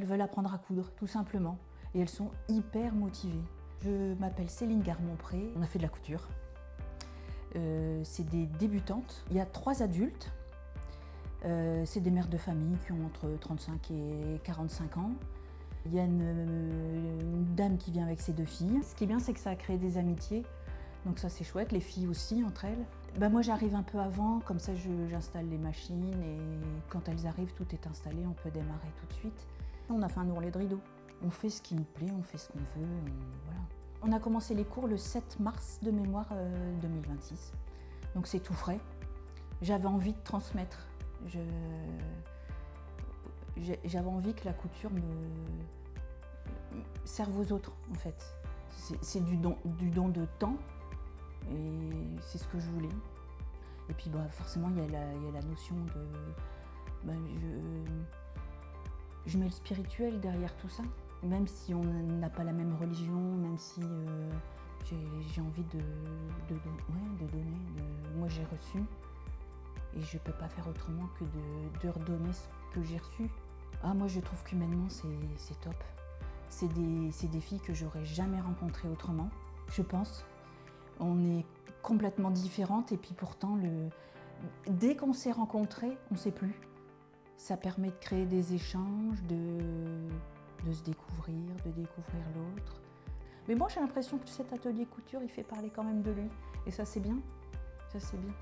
elles veulent apprendre à coudre, tout simplement. Et elles sont hyper motivées. Je m'appelle Céline Garmont-Pré, on a fait de la couture. C'est des débutantes. Il y a 3 adultes. C'est des mères de famille qui ont entre 35 et 45 ans. Il y a une dame qui vient avec ses 2 filles. Ce qui est bien, c'est que ça a créé des amitiés. Donc ça, c'est chouette. Les filles aussi, entre elles. Moi, j'arrive un peu avant, comme ça, j'installe les machines. Et quand elles arrivent, tout est installé, on peut démarrer tout de suite. On a fait un ourlet de rideau. On fait ce qui nous plaît, on fait ce qu'on veut. Voilà. On a commencé les cours le 7 mars de mémoire 2026. Donc c'est tout frais. J'avais envie de transmettre. J'avais envie que la couture me serve aux autres, en fait. C'est du don de temps, et c'est ce que je voulais. Et puis forcément, il y a la notion de... je mets le spirituel derrière tout ça. Même si on n'a pas la même religion, même si j'ai envie de donner. Moi, j'ai reçu. Et je ne peux pas faire autrement que de redonner ce que j'ai reçu. Moi, je trouve qu'humainement, c'est top. C'est des filles que j'aurais jamais rencontrées autrement, je pense. On est complètement différentes et puis pourtant, dès qu'on s'est rencontrées, on ne sait plus. Ça permet de créer des échanges, de se découvrir, de découvrir l'autre. Mais moi, j'ai l'impression que cet atelier couture, il fait parler quand même de lui. Et ça, c'est bien. Ça, c'est bien.